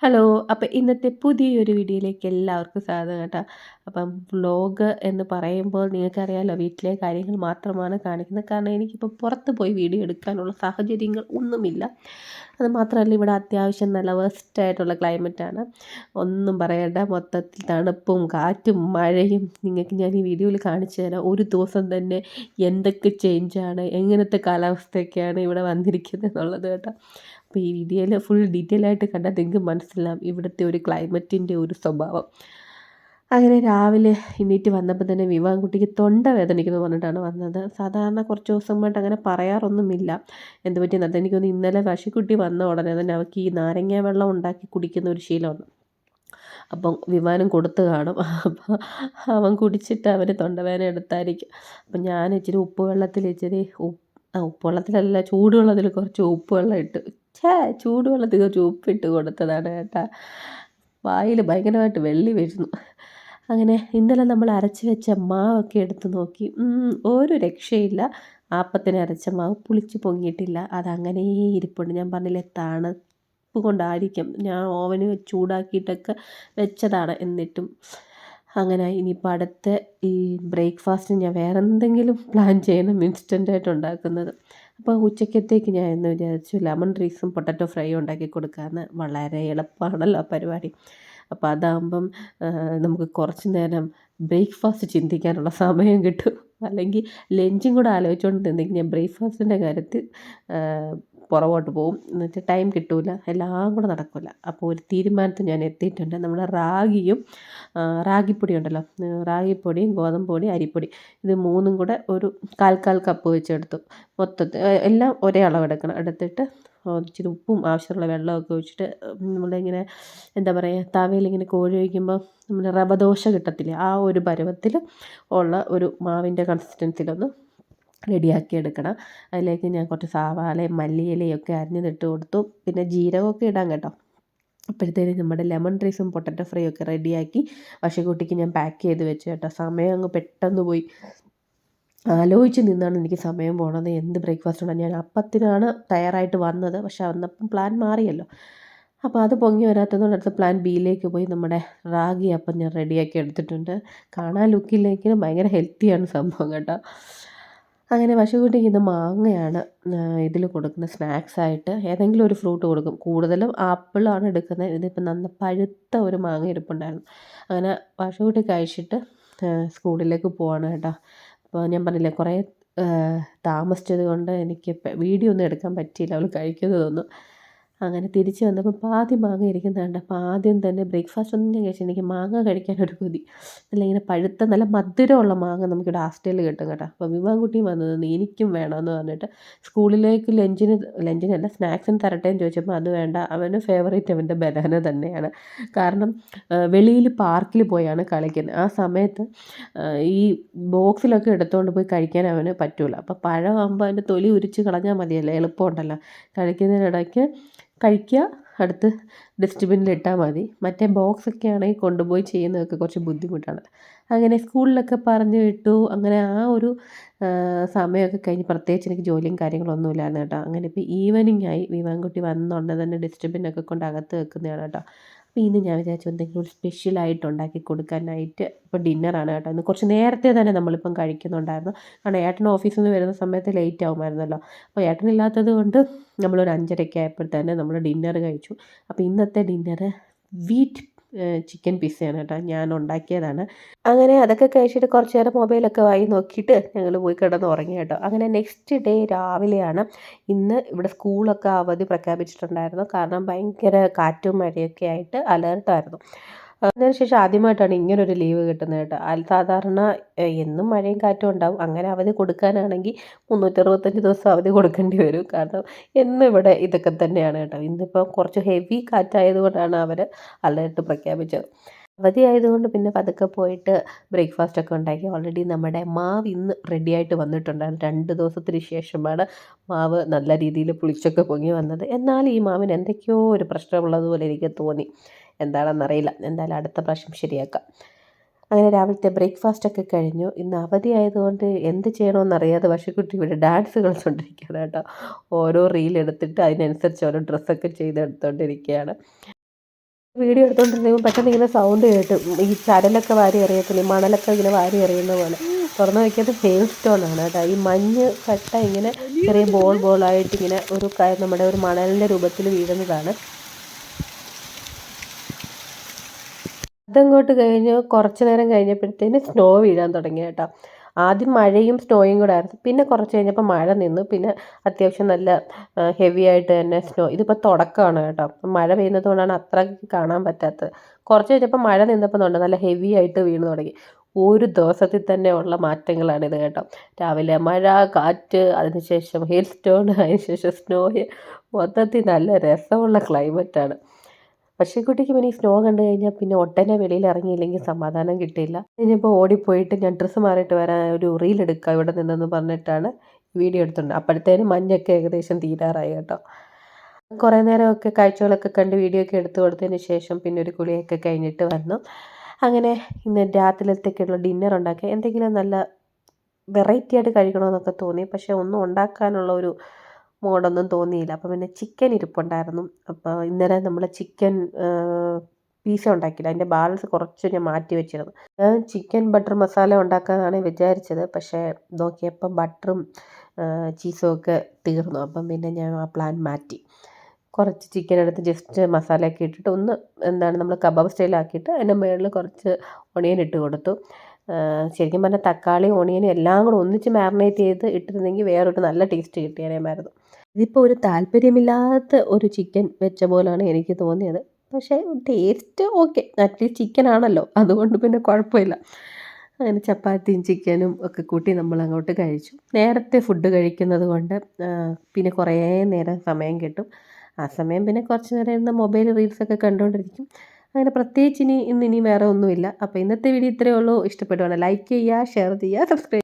Hello. അപ്പം ഇന്നത്തെ പുതിയൊരു വീഡിയോയിലേക്ക് എല്ലാവർക്കും സ്വാഗതം കേട്ടോ. അപ്പം വ്ലോഗ് എന്ന് പറയുമ്പോൾ നിങ്ങൾക്കറിയാമല്ലോ, വീട്ടിലെ കാര്യങ്ങൾ മാത്രമാണ് കാണിക്കുന്നത്. കാരണം എനിക്കിപ്പോൾ പുറത്ത് പോയി വീഡിയോ എടുക്കാനുള്ള സാഹചര്യങ്ങൾ ഒന്നുമില്ല. അത് മാത്രമല്ല, ഇവിടെ അത്യാവശ്യം നല്ല വേസ്റ്റായിട്ടുള്ള ക്ലൈമറ്റാണ്. ഒന്നും പറയണ്ട, മൊത്തത്തിൽ തണുപ്പും കാറ്റും മഴയും. നിങ്ങൾക്ക് ഞാൻ ഈ വീഡിയോയിൽ കാണിച്ചു തരാം. ഒരു ദിവസം തന്നെ എന്തൊക്കെ ചേഞ്ചാണ്, എങ്ങനത്തെ കാലാവസ്ഥയൊക്കെയാണ് ഇവിടെ വന്നിരിക്കുന്നത് എന്നുള്ളത് കേട്ടോ. അപ്പോൾ ഈ വീഡിയോയിൽ ഫുൾ ഡീറ്റെയിൽ ആയിട്ട് കണ്ടാൽ നിങ്ങൾക്ക് മനസ്സിലാവും ഇവിടുത്തെ ഒരു ക്ലൈമറ്റിൻ്റെ ഒരു സ്വഭാവം. അങ്ങനെ രാവിലെ എണീറ്റ് വന്നപ്പോൾ തന്നെ വിവാൻകുട്ടിക്ക് തൊണ്ട വേദനിക്കുന്നു പറഞ്ഞിട്ടാണ് വന്നത്. സാധാരണ കുറച്ച് ദിവസമായിട്ട് അങ്ങനെ പറയാറൊന്നുമില്ല. എന്ത് പറ്റിയെന്നത് എനിക്കൊന്ന് ഇന്നലെ വശിക്കുട്ടി വന്ന ഉടനെ തന്നെ അവൾക്ക് ഈ നാരങ്ങ വെള്ളം ഉണ്ടാക്കി കുടിക്കുന്ന ഒരു ശീലമുണ്ട്. അപ്പം വിമാനം കൊടുത്ത് കാണും. അപ്പം അവൻ കുടിച്ചിട്ട് അവന് തൊണ്ടവേദന എടുത്തായിരിക്കും. അപ്പം ഞാൻ ഇച്ചിരി ഉപ്പുവെള്ളത്തിൽ ഉപ്പുവെള്ളത്തിലല്ല, ചൂടുവെള്ളത്തിൽ കുറച്ച് ഉപ്പുവെള്ളം ഇട്ട് ചൂടുവെള്ളത്തിൽ കുറച്ച് ഉപ്പിട്ട് കൊടുത്തതാണ് കേട്ടോ. വായിൽ ഭയങ്കരമായിട്ട് വെള്ളി വരുന്നു. അങ്ങനെ ഇന്നലെ നമ്മൾ അരച്ച് വെച്ച മാവൊക്കെ എടുത്ത് നോക്കി. ഒരു രക്ഷയില്ല. ആപ്പത്തിന് അരച്ച മാവ് പുളിച്ച് പൊങ്ങിയിട്ടില്ല. അതങ്ങനെ ഇരിപ്പുണ്ട്. ഞാൻ പറഞ്ഞില്ലേ, തണുപ്പ് കൊണ്ടായിരിക്കും. ഞാൻ ഓവന് ചൂടാക്കിയിട്ടൊക്കെ വെച്ചതാണ്. എന്നിട്ടും അങ്ങനെ ഇനിയിപ്പോൾ അടുത്ത ഈ ബ്രേക്ക്ഫാസ്റ്റിന് ഞാൻ വേറെ എന്തെങ്കിലും പ്ലാൻ ചെയ്യണം, ഇൻസ്റ്റൻ്റായിട്ട് ഉണ്ടാക്കുന്നത്. അപ്പോൾ ഉച്ചക്കത്തേക്ക് ഞാൻ എന്ന് വിചാരിച്ചു ലെമൺ റൈസും പൊട്ടറ്റോ ഫ്രൈയും ഉണ്ടാക്കി കൊടുക്കാമെന്ന്. വളരെ എളുപ്പമാണല്ലോ ആ പരിപാടി. അപ്പോൾ അതാകുമ്പം നമുക്ക് കുറച്ച് നേരം ബ്രേക്ക്ഫാസ്റ്റ് ചിന്തിക്കാനുള്ള സമയം കിട്ടും. അല്ലെങ്കിൽ ലഞ്ചും കൂടെ ആലോചിച്ചുകൊണ്ടിരുന്നെങ്കിൽ ഞാൻ ബ്രേക്ക്ഫാസ്റ്റിൻ്റെ കാര്യത്തിൽ പുറകോട്ട് പോകും. എന്നുവെച്ചാൽ ടൈം കിട്ടില്ല, എല്ലാം കൂടെ നടക്കില്ല. അപ്പോൾ ഒരു തീരുമാനത്തിൽ ഞാൻ എത്തിയിട്ടുണ്ട്. നമ്മുടെ റാഗിപ്പൊടി ഉണ്ടല്ലോ, റാഗിപ്പൊടിയും ഗോതമ്പ് പൊടി, അരിപ്പൊടി, ഇത് മൂന്നും കൂടെ ഒരു കാൽ കപ്പ് വെച്ചെടുത്തു. മൊത്തത്തിൽ എല്ലാം ഒരേ അളവെടുക്കണം. എടുത്തിട്ട് ഇച്ചിരി ഉപ്പും ആവശ്യമുള്ള വെള്ളമൊക്കെ ഒഴിച്ചിട്ട് നമ്മളിങ്ങനെ എന്താ പറയുക, തവയിലിങ്ങനെ കോഴി വയ്ക്കുമ്പോൾ നമ്മൾ റവ ദോശ കിട്ടത്തില്ലേ, ആ ഒരു പരുവത്തിൽ ഉള്ള ഒരു മാവിൻ്റെ കൺസിസ്റ്റൻസിലൊന്ന് റെഡിയാക്കി എടുക്കണം. അതിലേക്ക് ഞാൻ കുറച്ച് സവാളയും മല്ലിയിലയും ഒക്കെ അരിഞ്ഞിട്ട് കൊടുത്തു. പിന്നെ ജീരകമൊക്കെ ഇടാം കേട്ടോ. അപ്പോഴത്തേനും നമ്മുടെ ലെമൺ റൈസും പൊട്ടറ്റോ ഫ്രൈയും ഒക്കെ റെഡിയാക്കി വശക്കുട്ടിക്ക് ഞാൻ പാക്ക് ചെയ്ത് വെച്ചു കേട്ടോ. സമയം അങ്ങ് പെട്ടെന്ന് പോയി. ആലോചിച്ച് നിന്നാണ് എനിക്ക് സമയം പോണത്. എന്ത് ബ്രേക്ക്ഫാസ്റ്റ് ഉണ്ടാകും. ഞാൻ അപ്പത്തിനാണ് തയ്യാറായിട്ട് വന്നത്, പക്ഷെ അന്നപ്പം പ്ലാൻ മാറിയല്ലോ. അപ്പോൾ അത് പൊങ്ങി വരാത്തതുകൊണ്ട് അടുത്ത പ്ലാൻ ബിയിലേക്ക് പോയി. നമ്മുടെ റാഗി അപ്പം ഞാൻ റെഡിയാക്കി എടുത്തിട്ടുണ്ട്. കാണാൻ ലുക്കില്ലെങ്കിലും ഭയങ്കര ഹെൽത്തിയാണ് സംഭവം കേട്ടോ. അങ്ങനെ പശുക്കുട്ടിക്ക് ഇന്ന് മാങ്ങയാണ് ഇതിൽ കൊടുക്കുന്നത് സ്നാക്സായിട്ട്. ഏതെങ്കിലും ഒരു ഫ്രൂട്ട് കൊടുക്കും. കൂടുതലും ആപ്പിളാണ് എടുക്കുന്നത്. ഇതിപ്പോൾ നന്ന പഴുത്ത ഒരു മാങ്ങ ഇരിപ്പുണ്ടായിരുന്നു. അങ്ങനെ പശുക്കുട്ടി കഴിച്ചിട്ട് സ്കൂളിലേക്ക് പോവാണ് കേട്ടോ. അപ്പോൾ ഞാൻ പറഞ്ഞില്ലേ, കുറേ താമസിച്ചത് കൊണ്ട് എനിക്ക് വീഡിയോ ഒന്നും എടുക്കാൻ പറ്റിയില്ല അവൾ കഴിക്കുന്നതൊന്നും. അങ്ങനെ തിരിച്ച് വന്നപ്പോൾ പാതി മാങ്ങ ഇരിക്കുന്നത് കണ്ട്. അപ്പോൾ ആദ്യം തന്നെ ബ്രേക്ക്ഫാസ്റ്റ് ഒന്നും ഞാൻ കഴിച്ചില്ല. എനിക്ക് മാങ്ങ കഴിക്കാനൊരു കൊതി. നല്ല ഇങ്ങനെ പഴുത്ത നല്ല മധുരമുള്ള മാങ്ങ നമുക്കിവിടെ ഹാസ്റ്റലിൽ കിട്ടും കേട്ടോ. അപ്പോൾ വിവാൻകുട്ടിയും വന്നത് എനിക്കും വേണമെന്ന് പറഞ്ഞിട്ട് സ്കൂളിലേക്ക് ലഞ്ചിനല്ല സ്നാക്സിന് തരട്ടെ എന്ന് ചോദിച്ചപ്പോൾ അത് വേണ്ട, അവന് ഫേവറേറ്റ് അവൻ്റെ ബനാന തന്നെയാണ്. കാരണം വെളിയിൽ പാർക്കിൽ പോയാണ് കളിക്കുന്നത്. ആ സമയത്ത് ഈ ബോക്സിലൊക്കെ എടുത്തുകൊണ്ട് പോയി കഴിക്കാൻ അവന് പറ്റില്ല. അപ്പോൾ പഴമാകുമ്പോൾ അതിൻ്റെ തൊലി ഉരിച്ച് കളഞ്ഞാൽ മതിയല്ലോ, എളുപ്പമുണ്ടല്ലോ. കഴിക്കുന്നതിനിടയ്ക്ക് കഴിക്കുക, അടുത്ത് ഡസ്റ്റ്ബിന്നിൽ ഇട്ടാൽ മതി. മറ്റേ ബോക്സൊക്കെ ആണെങ്കിൽ കൊണ്ടുപോയി ചെയ്യുന്നതൊക്കെ കുറച്ച് ബുദ്ധിമുട്ടാണ്. അങ്ങനെ സ്കൂളിലൊക്കെ പറഞ്ഞു വിട്ടു. അങ്ങനെ ആ ഒരു സമയമൊക്കെ കഴിഞ്ഞ് പ്രത്യേകിച്ച് എനിക്ക് ജോലിയും കാര്യങ്ങളൊന്നും ഇല്ലായിരുന്നു കേട്ടോ. അങ്ങനെ ഇപ്പോൾ ഈവനിങ് ആയി. വിവാൻകുട്ടി വന്നുകൊണ്ട് തന്നെ ഡസ്റ്റ്ബിന്നൊക്കെ കൊണ്ട് അകത്ത് വെക്കുന്നതാണ് കേട്ടോ. അപ്പോൾ ഇന്ന് ഞാൻ വിചാരിച്ചു എന്തെങ്കിലും ഒരു സ്പെഷ്യലായിട്ട് ഉണ്ടാക്കി കൊടുക്കാനായിട്ട്. ഇപ്പോൾ ഡിന്നറാണ് കേട്ടോ. ഇന്ന് കുറച്ച് നേരത്തെ തന്നെ നമ്മളിപ്പം കഴിക്കുന്നുണ്ടായിരുന്നു. കാരണം ഏട്ടൻ ഓഫീസിൽ നിന്ന് വരുന്ന സമയത്ത് ലേറ്റ് ആകുമായിരുന്നല്ലോ. അപ്പോൾ ഏട്ടനില്ലാത്തത് കൊണ്ട് നമ്മളൊരു 5:30 ആയപ്പോഴത്തേന് നമ്മൾ ഡിന്നർ കഴിച്ചു. അപ്പോൾ ഇന്നത്തെ ഡിന്നർ വീറ്റ് ചിക്കൻ പിസ്സയാണ് കേട്ടോ. ഞാൻ ഉണ്ടാക്കിയതാണ്. അങ്ങനെ അതൊക്കെ കഴിച്ചിട്ട് കുറച്ച് നേരം മൊബൈലൊക്കെ വായി നോക്കിയിട്ട് ഞങ്ങൾ പോയി കിടന്ന് ഉറങ്ങി കേട്ടോ. അങ്ങനെ നെക്സ്റ്റ് ഡേ രാവിലെയാണ്. ഇന്ന് ഇവിടെ സ്കൂളൊക്കെ അവധി പ്രഖ്യാപിച്ചിട്ടുണ്ടായിരുന്നു. കാരണം ഭയങ്കര കാറ്റും മഴയൊക്കെ ആയിട്ട് അലേർട്ടായിരുന്നു. അതിനുശേഷം ആദ്യമായിട്ടാണ് ഇങ്ങനൊരു ലീവ് കിട്ടുന്നത് കേട്ടോ. സാധാരണ എന്നും മഴയും കാറ്റും ഉണ്ടാവും. അങ്ങനെ അവധി കൊടുക്കാനാണെങ്കിൽ 365 ദിവസം അവധി കൊടുക്കേണ്ടി വരും. കാരണം എന്നും ഇവിടെ ഇതൊക്കെ തന്നെയാണ് കേട്ടോ. ഇന്നിപ്പോൾ കുറച്ച് ഹെവി കാറ്റായതുകൊണ്ടാണ് അവർ അലേർട്ട് പ്രഖ്യാപിച്ചത്. അവധി ആയതുകൊണ്ട് പിന്നെ പതുക്കെ പോയിട്ട് ബ്രേക്ക്ഫാസ്റ്റൊക്കെ ഉണ്ടാക്കി. ഓൾറെഡി നമ്മുടെ മാവ് ഇന്ന് റെഡിയായിട്ട് വന്നിട്ടുണ്ടായിരുന്നു. 2 ദിവസത്തിന് ശേഷമാണ് മാവ് നല്ല രീതിയിൽ പുളിച്ചൊക്കെ പൊങ്ങി വന്നത്. എന്നാൽ ഈ മാവിന് എന്തൊക്കെയോ ഒരു പ്രശ്നമുള്ളതുപോലെ എനിക്ക് തോന്നി. എന്താണെന്നറിയില്ല. എന്തായാലും അടുത്ത പ്രാവശ്യം ശരിയാക്കാം. അങ്ങനെ രാവിലത്തെ ബ്രേക്ക്ഫാസ്റ്റൊക്കെ കഴിഞ്ഞു. ഇന്ന് അവധി ആയതുകൊണ്ട് എന്ത് ചെയ്യണമെന്നറിയാതെ പശുക്കുട്ടി ഇവിടെ ഡാൻസ് കളിച്ചുകൊണ്ടിരിക്കുകയാണ് കേട്ടോ. ഓരോ റീൽ എടുത്തിട്ട് അതിനനുസരിച്ച് ഓരോ ഡ്രസ്സൊക്കെ ചെയ്തെടുത്തുകൊണ്ടിരിക്കുകയാണ്. വീഡിയോ എടുത്തുകൊണ്ടിരുന്നപ്പോൾ പെട്ടെന്ന് ഇങ്ങനെ സൗണ്ട് കേട്ടു. ഈ ചരലൊക്കെ വാരി എറിയത്തില്ലേ, മണലൊക്കെ ഇങ്ങനെ വാരി എറിയുന്ന പോലെ. തുറന്ന് നോക്കിയത് ഹെയിൽ സ്റ്റോൺ ആണ് കേട്ടോ. ഈ മഞ്ഞ് കട്ട ഇങ്ങനെ ചെറിയ ബോളായിട്ട് ഇങ്ങനെ നമ്മുടെ ഒരു മണലിൻ്റെ രൂപത്തിൽ വീഴുന്നതാണ്. അതങ്ങോട്ട് കഴിഞ്ഞ് കുറച്ച് നേരം കഴിഞ്ഞപ്പോഴത്തേന് സ്നോ വീഴാൻ തുടങ്ങി കേട്ടോ. ആദ്യം മഴയും സ്നോയും കൂടെ ആയിരുന്നു. പിന്നെ കുറച്ച് കഴിഞ്ഞപ്പോൾ മഴ നിന്നു. പിന്നെ അത്യാവശ്യം നല്ല ഹെവി ആയിട്ട് തന്നെ സ്നോ. ഇതിപ്പോൾ തുടക്കമാണ് കേട്ടോ. മഴ പെയ്യുന്നത് കൊണ്ടാണ് അത്ര കാണാൻ പറ്റാത്തത്. കുറച്ച് കഴിഞ്ഞപ്പോൾ മഴ നിന്നപ്പോൾ ഉണ്ട് നല്ല ഹെവി ആയിട്ട് വീണ് തുടങ്ങി. ഒരു ദിവസത്തിൽ തന്നെ ഉള്ള മാറ്റങ്ങളാണിത് കേട്ടോ. രാവിലെ മഴ, കാറ്റ്, അതിനുശേഷം ഹെയിൽ സ്റ്റോൺ, അതിനുശേഷം സ്നോയ്. മൊത്തത്തിൽ നല്ല രസമുള്ള ക്ലൈമറ്റാണ്. പക്ഷിക്കുട്ടിക്ക് പിന്നെ ഈ സ്നോ കണ്ടു കഴിഞ്ഞാൽ പിന്നെ ഒട്ടനെ വെളിയിൽ ഇറങ്ങിയില്ലെങ്കിൽ സമാധാനം കിട്ടിയില്ല. ഇനിയിപ്പോൾ ഓടിപ്പോയിട്ട് ഞാൻ ഡ്രസ്സ് മാറിയിട്ട് വരാൻ ഒരു റീൽ എടുക്കാം ഇവിടെ നിന്നെന്ന് പറഞ്ഞിട്ടാണ് വീഡിയോ എടുത്തിട്ടുണ്ട്. അപ്പോഴത്തേനും മഞ്ഞൊക്കെ ഏകദേശം തീരാറായി കേട്ടോ. കുറേ നേരമൊക്കെ കാഴ്ചകളൊക്കെ കണ്ട് വീഡിയോ ഒക്കെ എടുത്തു കൊടുത്തതിന് ശേഷം പിന്നെ ഒരു കുളിയൊക്കെ കഴിഞ്ഞിട്ട് വന്നു. അങ്ങനെ ഇന്ന് രാത്രിയിലത്തേക്കുള്ള ഡിന്നർ ഉണ്ടാക്കി. എന്തെങ്കിലും നല്ല വെറൈറ്റി ആയിട്ട് കഴിക്കണമെന്നൊക്കെ തോന്നി. പക്ഷേ ഒന്നും ഉണ്ടാക്കാനുള്ള ഒരു മൂഡൊന്നും തോന്നിയില്ല. അപ്പോൾ പിന്നെ ചിക്കൻ ഇരിപ്പുണ്ടായിരുന്നു. അപ്പോൾ ഇന്നലെ നമ്മൾ ചിക്കൻ പീസ ഉണ്ടാക്കിയില്ല. അതിൻ്റെ ബാലൻസ് കുറച്ച് ഞാൻ മാറ്റി വെച്ചിരുന്നു. ഞാൻ ചിക്കൻ ബട്ടർ മസാല ഉണ്ടാക്കാനാണ് വിചാരിച്ചത്. പക്ഷേ നോക്കിയപ്പം ബട്ടറും ചീസും ഒക്കെ തീർന്നു. അപ്പം പിന്നെ ഞാൻ ആ പ്ലാൻ മാറ്റി. കുറച്ച് ചിക്കൻ എടുത്ത് ജസ്റ്റ് മസാലയൊക്കെ ഇട്ടിട്ട് നമ്മൾ കബാബ് സ്റ്റൈലാക്കിയിട്ട് അതിൻ്റെ മുകളിൽ കുറച്ച് ഒണിയൻ ഇട്ട് കൊടുത്തു. ശരിക്കും പറഞ്ഞാൽ തക്കാളിയും ഒണിയനും എല്ലാം കൂടെ ഒന്നിച്ച് മാരിനേറ്റ് ചെയ്ത് ഇട്ടിരുന്നെങ്കിൽ വേറൊരു നല്ല ടേസ്റ്റ് കിട്ടിയേനേമായിരുന്നു. ഇതിപ്പോൾ ഒരു താല്പര്യമില്ലാത്ത ഒരു ചിക്കൻ വെച്ച പോലെയാണ് എനിക്ക് തോന്നിയത്. പക്ഷേ ടേസ്റ്റ് ഓക്കെ, അറ്റ്ലീസ്റ്റ് ചിക്കൻ ആണല്ലോ, അതുകൊണ്ട് പിന്നെ കുഴപ്പമില്ല. അങ്ങനെ ചപ്പാത്തിയും ചിക്കനും ഒക്കെ കൂട്ടി നമ്മൾ അങ്ങോട്ട് കഴിച്ചു. നേരത്തെ ഫുഡ് കഴിക്കുന്നത് കൊണ്ട് പിന്നെ കുറേ നേരം സമയം കിട്ടും. ആ സമയം പിന്നെ കുറച്ച് നേരം ഇരുന്ന് മൊബൈൽ റീൽസൊക്കെ കണ്ടുകൊണ്ടിരിക്കും. അങ്ങനെ പ്രത്യേകിച്ച് ഇനി വേറെ ഒന്നുമില്ല. അപ്പോൾ ഇന്നത്തെ വീഡിയോ ഇത്രയേ ഉള്ളൂ. ഇഷ്ടപ്പെടുവാണെങ്കിൽ ലൈക്ക് ചെയ്യുക, ഷെയർ ചെയ്യുക, സബ്സ്ക്രൈബ്